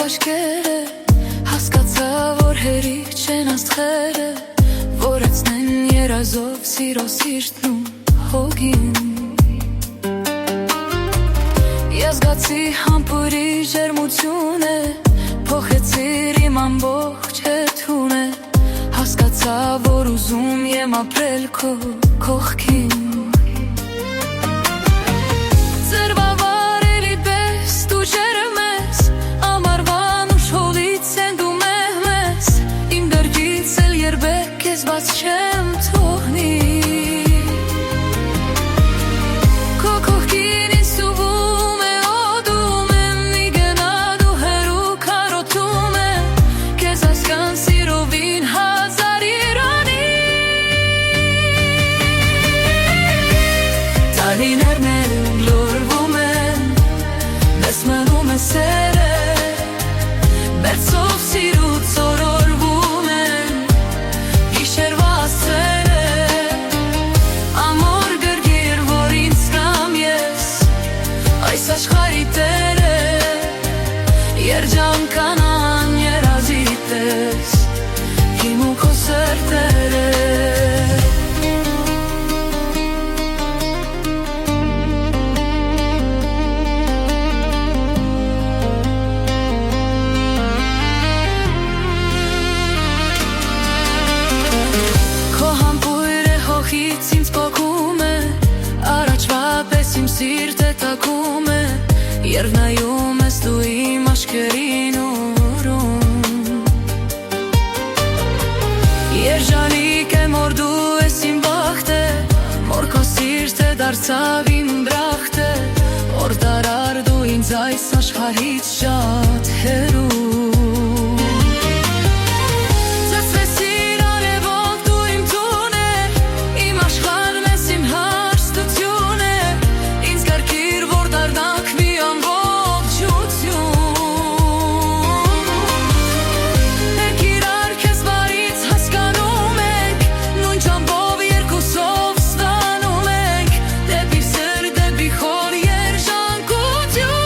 աշկերը, հասկացա, որ հերիք չեն աստղերը, որացնեն երազով սիրո սիրտն ու հոգին։ Ես զգացի համբուրի ջերմությունը, փոխեցիր իմ ամբողջ հերթությունը, հասկացա, որ ուզում եմ ապրել քո կողքին։ Ձերբավարելի պես դու ջերմ ես, ամառվան ու շոլից են դու մեհմես, իմ դրգից էլ երբեք քեզ բաց չեմ թողնի։ Քո կողքին ինձ թվում է օդում եմ, մի գնալ ու հեռու քարոզում եմ, քեզ հասկան սիրովին հազար իրանի։ Տարիներն են գլորվում են, մեզ մնում է սերը, բերձով սիրուց օրորվում են, գիշերվա աստղերը, ամոր գրգիր, որ ինձ կամ ես, այս աշխարհի տերը, երջանկանան երազի պես, իմ ու քո սրտերը։ Քո համբույրը հողից ինձ պոկում է, առաջվա պես իմ սիրտը տաքում է, երբ նայում ես դու իմ աչքերին ուրում։ Երջանիկ եմ, որ դու ես իմ բախտը, որ քո սիրտը դարձավ իմ բրախտը, որ դարար դու ինձ այս աշխարհից շատ հեռու։ Ծածվեցիր արևով դու իմ տունը, իմ աշխարհն ես իմ հարստությունը, ինձ կարգիր, որ դառնանք մի ամբողջություն։ Մենք իրար քեզ բարից հասկանում ենք, նույն ճամփով երկուսով ստանում ենք, դեպի սեր, դեպի խոր երջանկություն։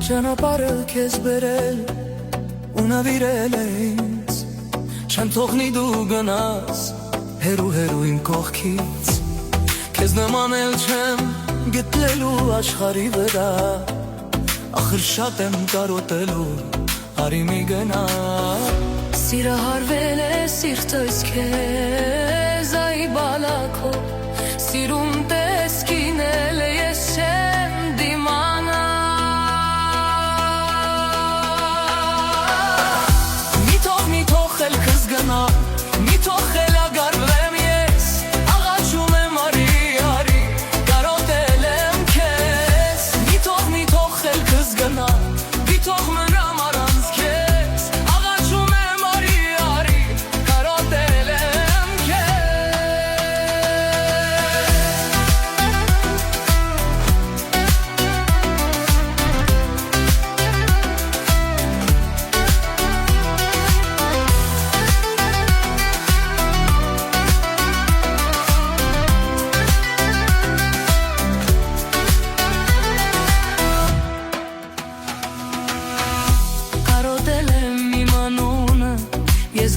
Ճանապարհը քեզ բերել ու նվիրել է ինձ, չեմ թողնի դու գնաս հեռու հեռու իմ կողքից, քեզ նման էլ չեմ գտնելու աշխարհի վրա, ախր շատ եմ կարոտելու, արի մի գնա։ Սիրահարվել է սիրտս քեզ այ բալակո, սիրուն տեսքին էլ ես չեմ դիմանա, մի թող խելքս գնա, մի թող խելագարվեմ ես, աղաչում եմ արի, արի, կարոտել եմ քեզ, մի թող խելքս գնա, մի թող մնամ առանց քեզ, աղաչում եմ արի, արի, կարոտել եմ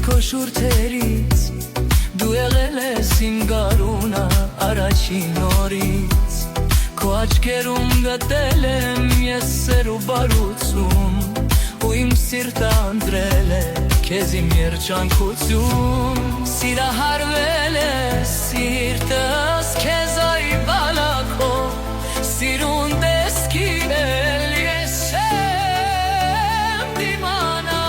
քո շուրթերից, դու եղել ես իմ գարունը առաջին օրից, քո աչքերում գտել եմ ես սեր ու բարություն, ու իմ սիրտը ընտրել է քեզ իմ երջանկություն, սիրահարվել է սիրտս քեզ այ բալակո, սիրուն տեսքին էլ ես չեմ դիմանա,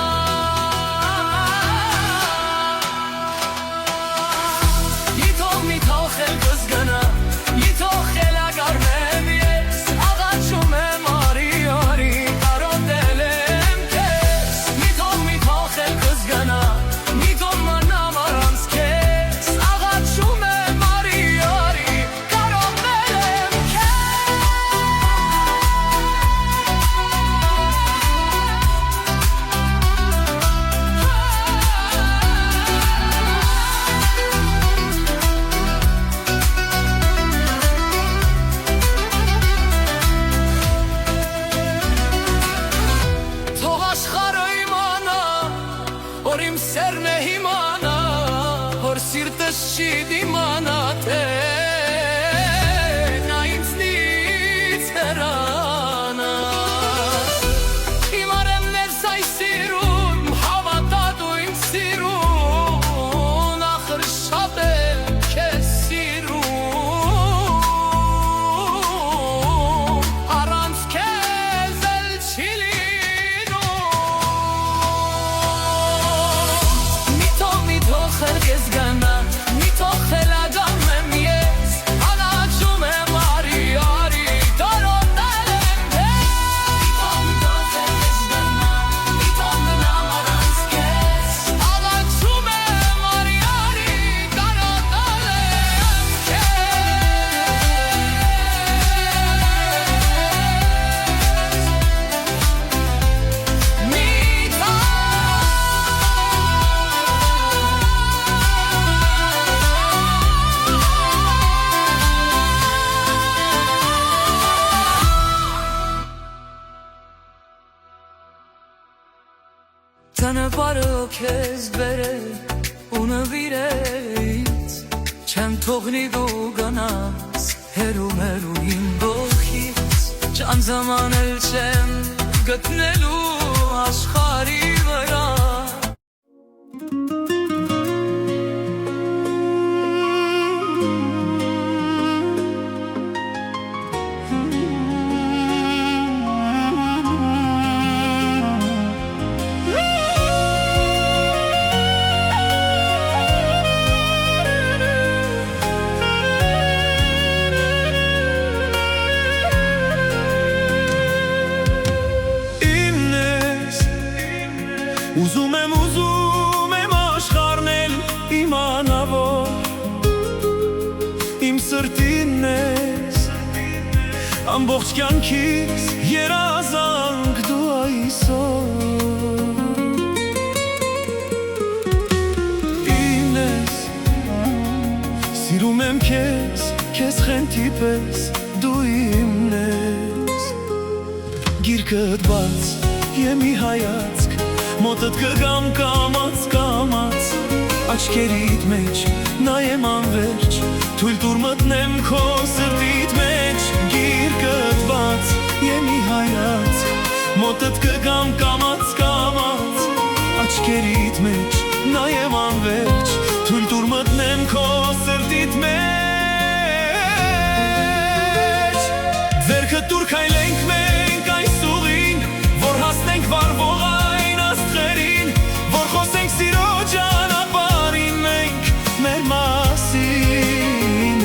խելքս գնա, մի թող խելագարվեմ ես, աղաչում եմ արի, արի, կարոտել եմ քեզ, մի թող խելքս գնա, մի թող մնամ առանց քեզ, աղաչում եմ արի, արի, կարոտել եմ որ իմ սերն է հիմանա, որ սիրտս չի դիմանա, թե նա ինձնից հեռանա, հիմար եմ ներս այ սիրուն, հավատա դու ինձ սիրուն, ախր շատ եմ քեզ սիրուն, առանց քեզ էլ չի խելքս գնա, մի թող խելագարվեմ ես, աղաչում եմ արի, արի, կարոտել եմ քեզ, մի թող խելքս գնա, մի թող մնամ առանց քեզ, աղաչում եմ արի, արի, կարոտել եմ Ճանապարհը քեզ բերել ու նվիրել, չեմ թողնի դու գնաս հեռու մեռու իմ կողքից, չանձաման էլ չեմ գտնելու աշխարհի վրա, Ուզում եմ աշխարհնել իմանավոր, իմ սրտինն ես, ամբողջ կյանքիս երազանք դու այսօր, իմն ես, սիրում եմ քեզ խենթի պես դու իմն ես, գիրք գիրկդ բաց եմ ի հայացք մոտդ կգամ կամաց աչքերիդ մեջ նայեմ անվերջ թույլ տուր մտնեմ քո սրտիդ մեջ գիրկդ բաց եմ ի հայացք մոտդ կգամ կամաց աչքերիդ մեջ նայեմ անվերջ թույլ տուր մտնեմ քո սրտիդ մեջ ձեռքդ տուր քայլենք մենք այս ուղին որ հասնենք վառվող այն աստղերին որ խոսենք սիրո ճանապարհին մենք մեր մասին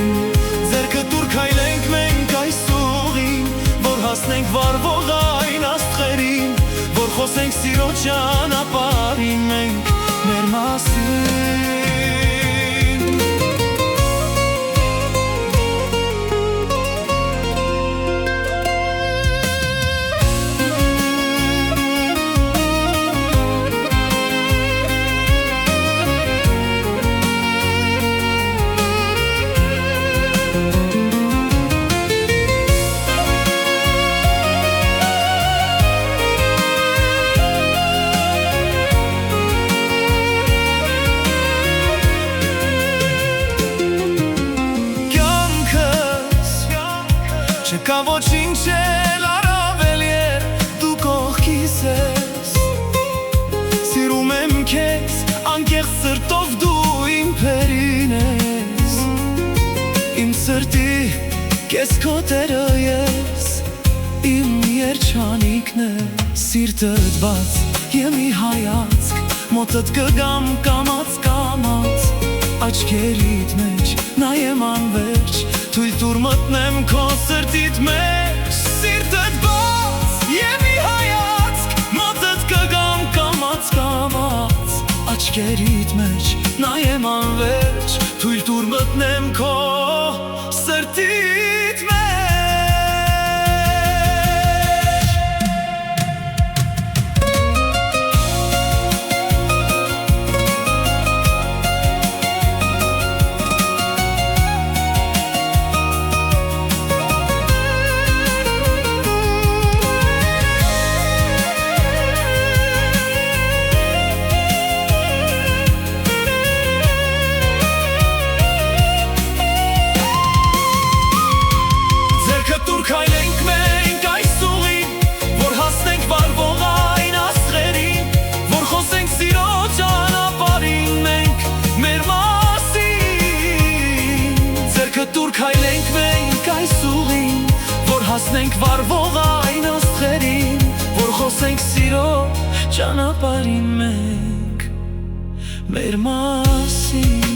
ձեռքդ տուր քայլենք մենք այս ուղին որ հասնենք վառվող այն աստղերին որ խոսենք սիրո ճանապարհին մենք մեր մասին Չկա ոչինչ էլ առավել երբ դու կողքիս ես Սիրում եմ քեզ անկեղծ սրտով դու իմ փերին ես Իմ սրտի կես քո տերը ես Իմ երջանիկն է սիրտդ բաց եմ ի հայացք մոտդ կգամ կամաց աչքերիդ մեջ նայեմ անվերջ թույլ տուր մտնեմ քո սրտիդ մեջ սիրտդ բաց եմ ի հայացք մոտդ կգամ կամաց աչքերիդ մեջ նայեմ անվերջ թույլ տուր մտնեմ քո սրտիդ մեջ Քայլենք մենք այս ուղին, որ հասնենք վառվող այն աստղերին, որ խոսենք սիրո ճանապարհին մենք մեր մասին։ Ձեռքդ տուր քայլենք մենք այս ուղին, որ հասնենք վառվող այն աստղերին, որ խոսենք սիրո ճանապարհին մենք մեր մասին։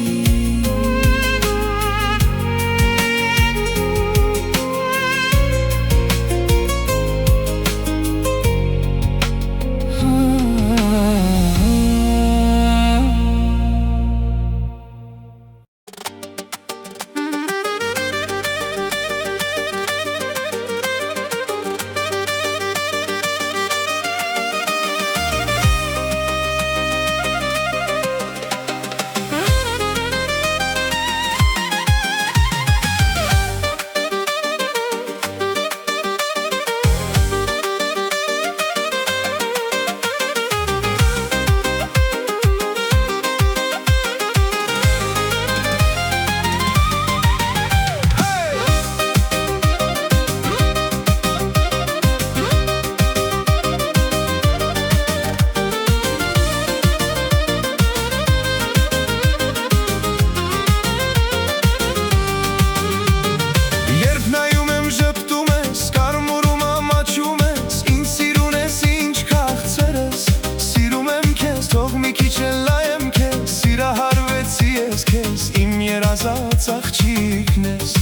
Աղջիկն ես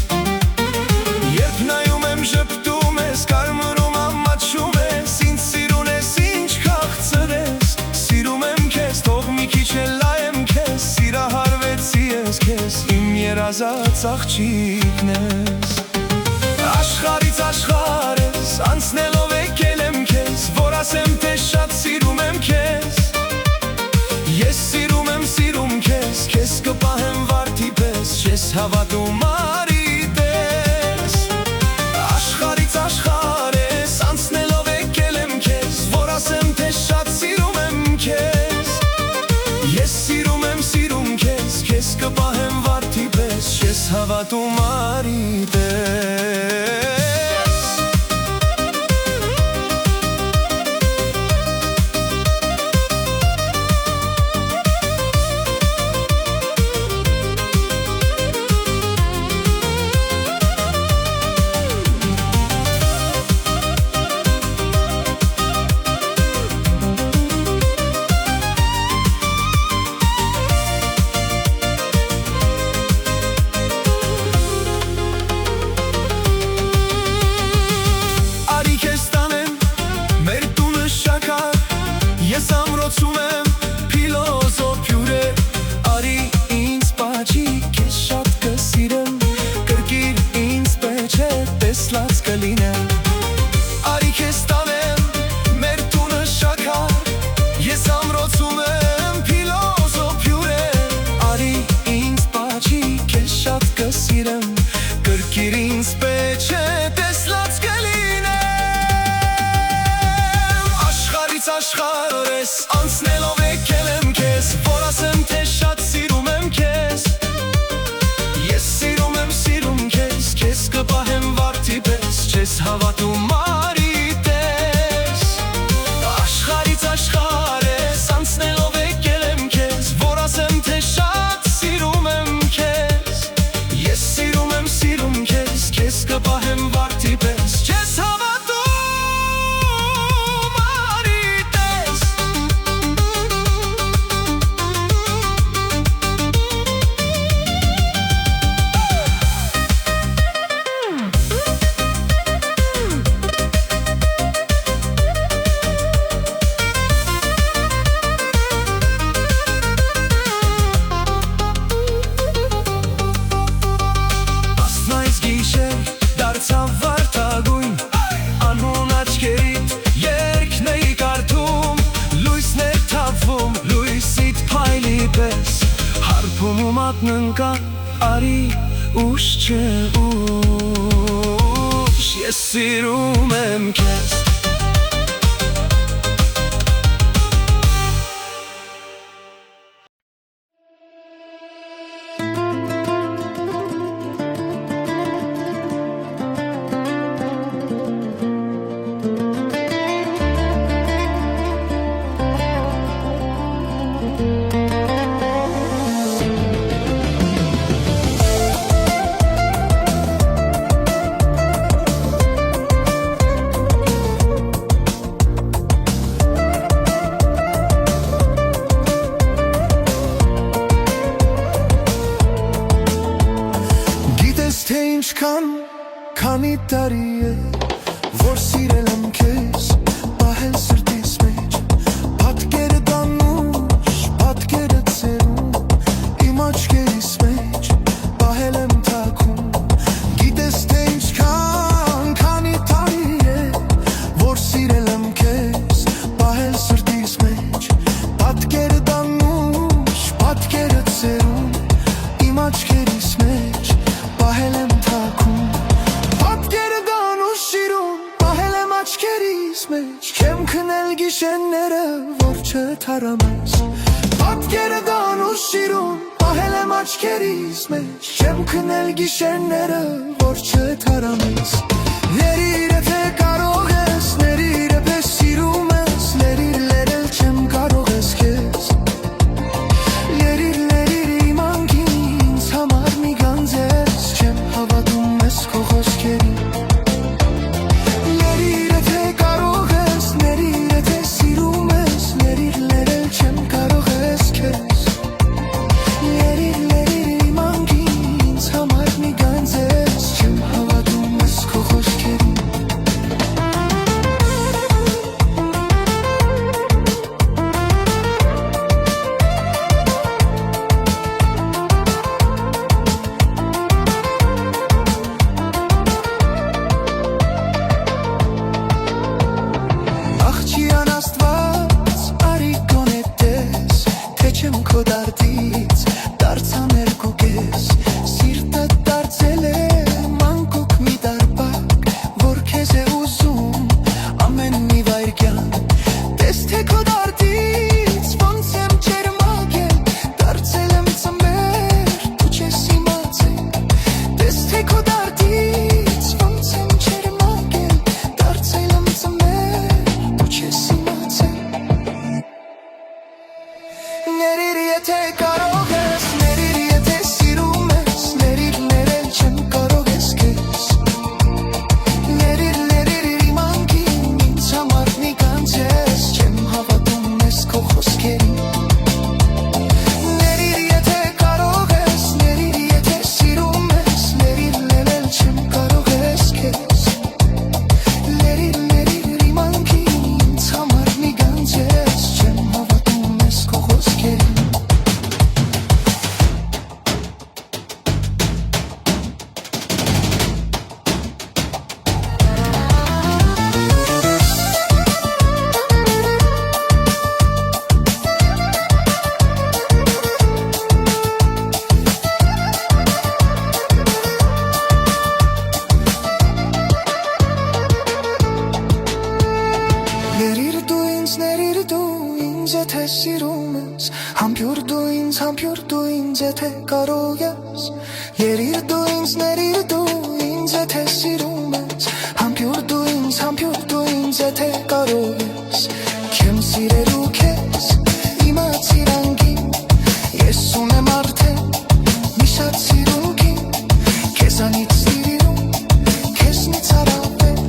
Երբ նայում եմ ժպտում ես կարմրում ամաչում ես ինձ սիրուն ես ինչ քաղցր ես Սիրում եմ քեզ թող մի քիչ էլ լայեմ քեզ Սիրահարվեցի ես քեզ իմ երազած աղջիկն ես Աշխարհից աշխարհ ես անցնելով եկել եմ քեզ Որ ասեմ թե շատ սիրում եմ քեզ Ես սիրում քեզ Քեզ կպահեմ վարդի պես Չես հավատում արի պես Աշխարհից աշխարհ ես Անցնելով եկել եմ լինեմ Արի քեզ տանեմ մեր տունը շաքար Ես ամրոցում եմ փիլոզոփ հյուրեր Արի ինձ պաչի քեզ շատ կսիրեմ Կրկիր ինձ պետք չէ տեսլած կլինեմ Աշխարհից աշխարհ ես անցնելով եկել եմ քեզ Որ ասեմ թե շատ սիրում եմ քեզ Ես սիրում քեզ Քեզ կպահեմ վարդի պես Չես հավատում արի տես Աշխարհից աշխարհ ես անցնելով եկել եմ քեզ Որ ասեմ թե շատ սիրում եմ քեզ Ես սիրում քեզ Քեզ կպահեմ վարդի պես Չես հավատում արի տես Դարձավ վարդագույն Անհուն աչքերիդ երգն էի կարդում Լույսներ թափվում լույսիդ փայլի պես Հարբում ու մատննկա արի ուշ չէ ուշ Ես սիրում եմ քեզ Քանի տարի է որ սիրել եմ քեզ Պահել սրտիս մեջ Պատկերը դանուշ պատկերը ծերում Իմ աչքերիս մեջ Պահել եմ թաքում Գիտես թե ինչքան Քանի տարի է որ սիրել եմ քեզ Պահել սրտիս մեջ Պատկերը դանուշ պատկերը ծերում Իմ աչքերիս մեջ Պահել եմ թաքում Աչքերիս մեջ Չեմ քնել գիշերները որ չթարամես Պատկերը դանու շիրուն Պահել եմ աչքերիս մեջ Չեմ քնել գիշերները որ չթարամես Ներիր եթե կարող ես Ներիր պես սիրում ես Ներիր լերել չեմ կարող ես քեզ Ներիր իմ անկին ինձ համար մի գանձես Չեմ հավատում ես քո խոսքերին Չեմ հավատում ես քո խոսքերին եթե սիրում ես Համբյուր դու ինձ եթե կարող ես Երիր դու ինձ, ներիր դու ինձ եթե սիրում ես Համբյուր դու ինձ եթե կարող ես Քեմ սիրելու քեզ իմացիր անգին Ես ունեմ արդեն մի շատ սիրունքին Քեզանից սիրում, քեզնից առավել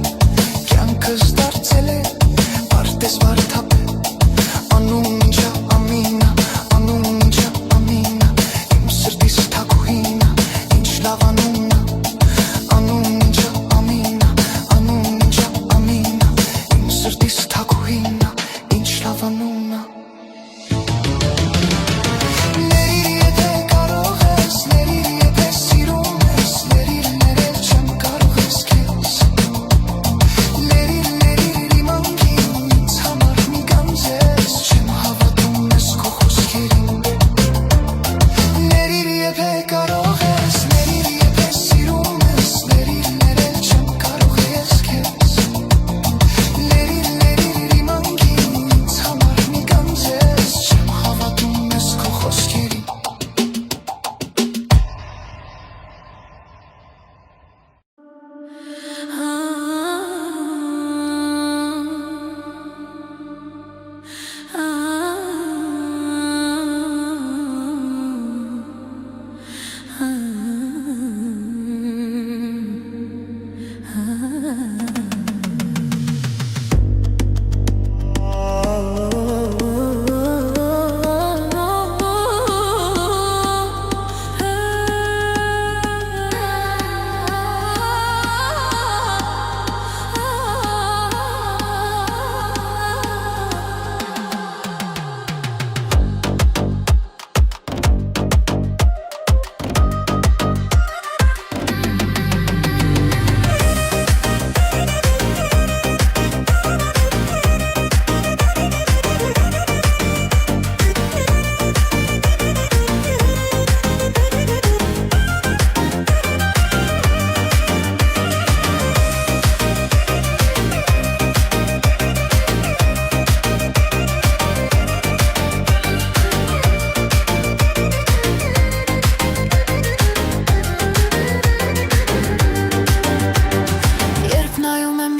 Կյանքս դարձել է Պարտես վարդապետ Անունջա ամինա, անունջա ամինա Իմ սրտիս թագուհինա, ինչ լավ անունա Անունջա ամինա, անունջա ամինա Իմ սրտիս թագուհինա, ինչ լավ անունա Ներիր եթե կարող ես, ներիր եթե սիրում ես Ներիր ներել չեմ կարող ես քեզ Ներիր իմ անգին, ինձ համար մի գանձես Չեմ հավատում ես քո խոսքերին Ներիր եթե կարող ես, ներիր եթե սիրում ես Ներիր ներել չեմ կարող ես քեզ Ներիր իմ անգին, ինձ համար մի գանձես Չեմ հավատում ես քո խոսքերին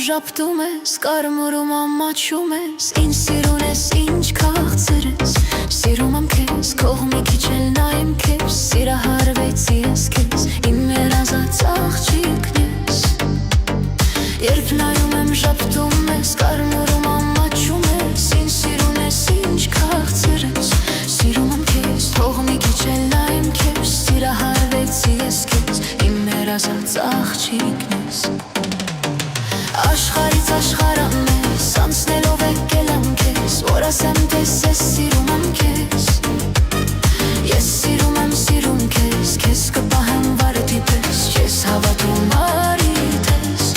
Ժապտում ես, կարմուրում ամաչում ես Ինձ սիրուն ես, ինչ քաղցր ես Սիրում եմ քեզ, կողմի քիչ էլ նայեմ քեզ Սիրահարվեցի ես քեզ, իմ երազած աղջիկն ես Երբ նայում եմ, ժապտում ես, կարմուրում ամաչում ես Ինձ սիրուն ես, ինչ քաղցր ես Սիրում եմ քեզ, կողմի քիչ էլ նայեմ քեզ Սիրահարվեցի ես քեզ, իմ երազած աղջիկն ես Աշխարից աշխարհ ես, անցնելով եկել եմ քեզ Որ ասեմ տես ես սիրում եմ քեզ Ես սիրում քեզ, քեզ կպահեմ վարդի պես Չես հավատում արիդ ես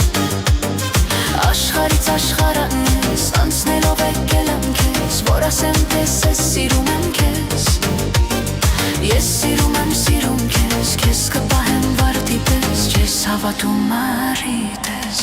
Աշխարից աշխարհ ես, անցնելով եկել եմ քեզ Որ ասեմ տես ես սիրում եմ քեզ Ես սիրում քեզ, քեզ կպահեմ վարդի պես Չես հավատում արիդ ես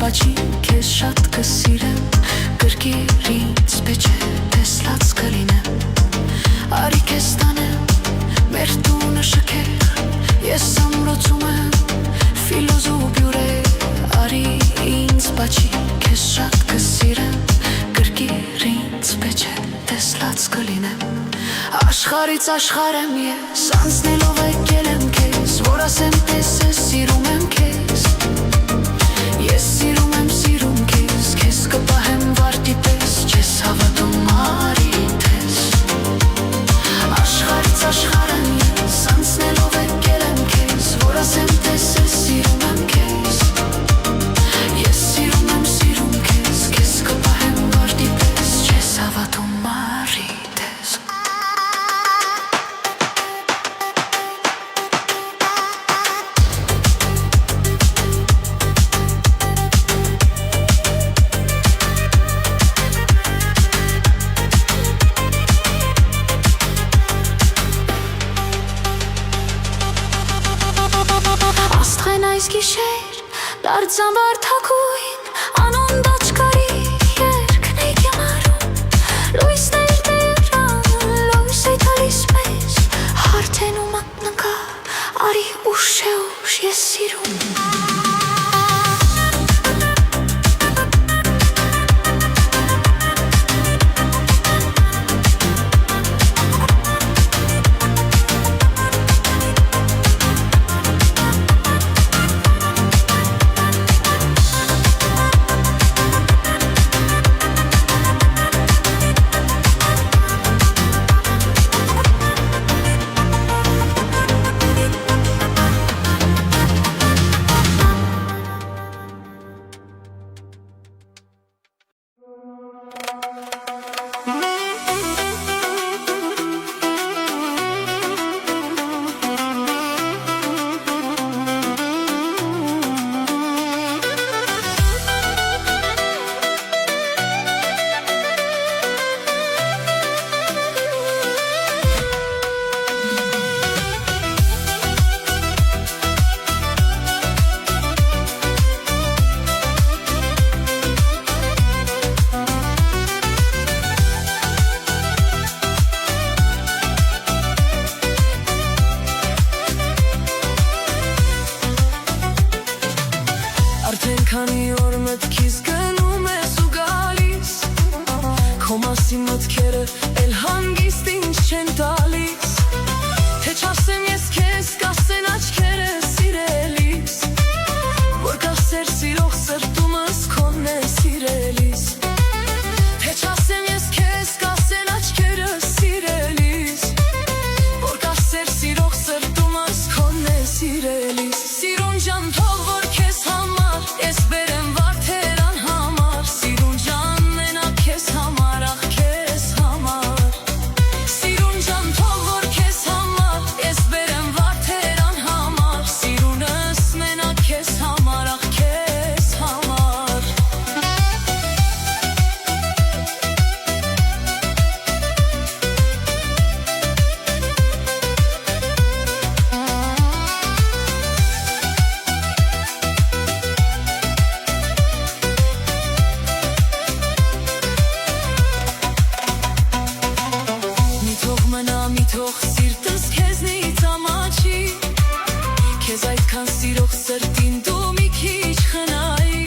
Քեզ շատ կսիրեմ, կրկիր ինձ պեչ է, տեսլած կլինեմ Արի քեզ տանեմ, մեր տունը շքեր Ես ամրոցում եմ, ֆիլոզոփ յուրեր Արի ինձ պաչի, քեզ շատ կսիրեմ, կրկիր ինձ պեչ է, տեսլած կլինեմ Աշխարից աշխարհ եմ ես, անցնելով եկել եմ քեզ Որ ասեմ տես ես սիրում եմ քեզ Ես սիրում քեզ, քեզ կպահեմ վարդի պես Չես հավատում արիդ ես Աշխարից աշխարհ եմ ես, անցնելով եկել եմ քեզ Որ ասեմ լույս գիշեր դարձան վարդակույն անոն դաչկարի երկն էի կեմարում լույսներ դերան լույս էի տալիս մեզ հարթեն ու մատնկա արի ուշ է ուշ ես սիրում Քանի օր մտքիս գնում ես ու գալիս Քո մասին մտքերը էլ հանգիստ ինձ չեն տալիս Թե չասեմ ես քեզ կասեն աչքերս սիրելիս Որ կասեր սիրող սրտումս քոնն է սիրելիս Թե չասեմ ես քեզ կասեն աչքերս սիրելիս Որ կասեր սիրող սրտումս քոնն է սիրելիս Սիրուն ջան թող որ քեզ համար ես բերեմ վարդերան համար Սիրուն ջան մենակ քեզ համար ախ քեզ համար Սիրուն ջան թող որ քեզ համար ես բերեմ վարդերան համար Սիրունս մենակ քեզ համար ախ քեզ համար Թող սիրտս քեզնից ամաչի Քեզ այդքան սիրող սրտին դու մի քիչ խնայի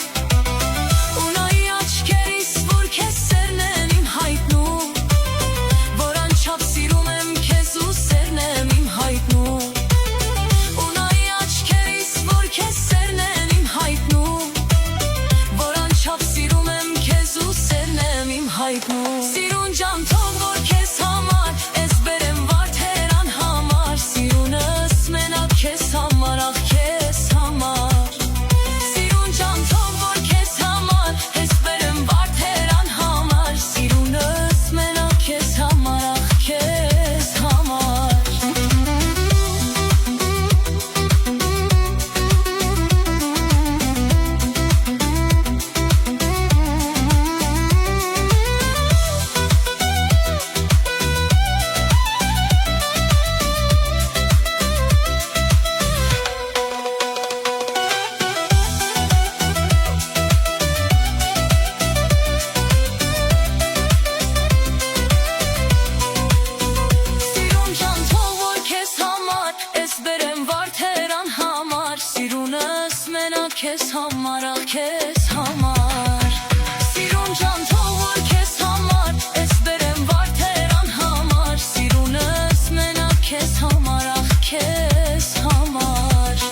Ու նայի աչքերիս, որ քեզ սերն են իմ հայտնում Որ անչափ սիրում եմ քեզ ու սերն եմ իմ հայտնում Ու նայի աչքերիս, որ քեզ սերն են իմ հայտնում Որ անչափ սիրում եմ քեզ ու սերն եմ իմ հայտնում Սիրուն ջան թող որ քեզ համար ես բերեմ վարդերան համար Սիրունս մենակ քեզ համար ախ քեզ համար Սիրուն ջան թող որ քեզ համար ես բերեմ վարդերան համար Սիրունս մենակ քեզ համար ախ քեզ համար Քեզ համար ախ քեզ համար Սիրուն ջան թող որ քեզ համար ես բերեմ վարդերան համար Սիրունս մենակ քեզ համար ախ քեզ համար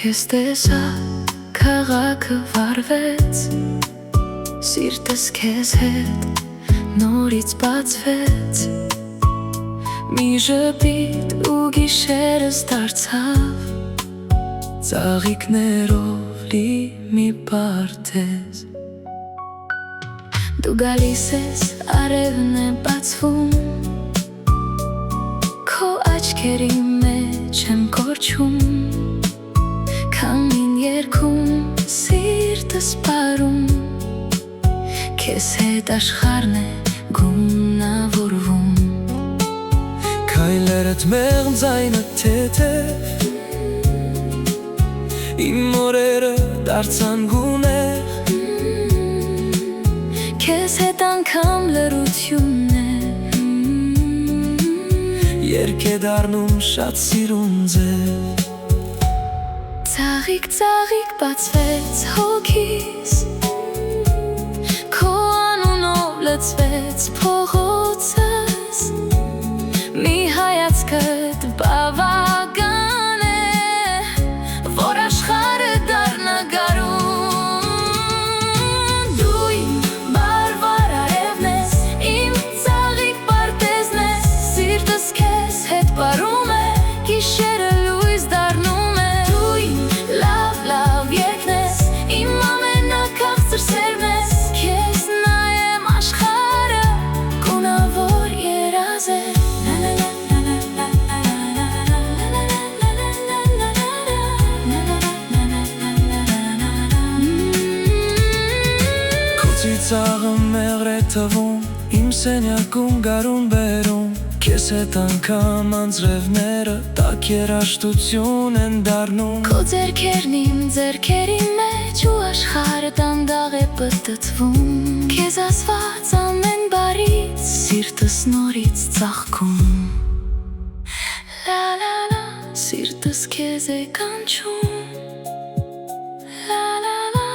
Քեզ տեսա քաղաքը վարվեց Սիրտս քեզ հետ նորից բացվեց Մի ժպիտ ու գիշերս դարձավ Ծաղիկներով լի մի պարտեզ Դու գալիս ես արևն է բացվում Քո աչքերի մեջ եմ կորչում Քամին երգում սիրտս պարում Քեզ հետ աշխարհն է գունավորվում Քայլերդ մեղմ ձայնը թեթև Իմ օրերը դարձան գուներ Քեզ հետ անգամ լրությունն է Երգ է դառնում շատ սիրուն ձև Ծաղիկ, ծաղիկ բացվեց հոգիս Քո անունով լցվեց փողոցս Մի հայացքդ բավական է Որ աշխարհը դառնա գարուն Դու իմ բարվար արևն ես Իմ ծաղիկ պարտեզն ես Սիրտս քեզ հետ պարում է Գիշերը լույս դառնում է Դու իմ լավ երգն ես Իմ ամենաքաղցր սերն ես Քեզ նայեմ աշխարհը գունավոր երազ է Ծաղը մեղր է թվում, իմ սենյակում գարուն բերում Քեզ հետ անգամ անձրևները տաք երաշտություն են դառնում Քո ձեռքերն իմ ձեռքերի մեջ ու աշխարհը դանդաղ է պտտվում Քեզ ասված ամեն բարից սիրտս նորից ծաղկում Լա լա լա սիրտս քեզ է կանչում Լա լա լա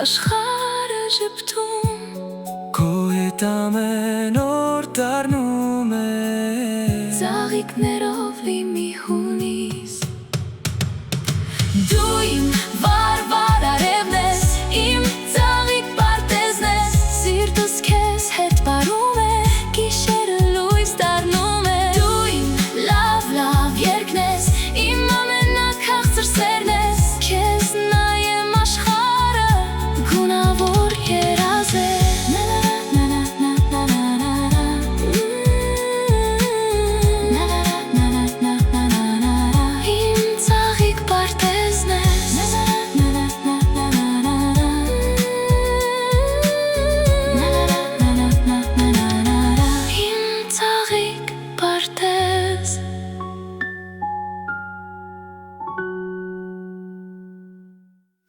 աշխարհը ժպտում Քո հետ ամեն օր դառնում է Ծաղիկներով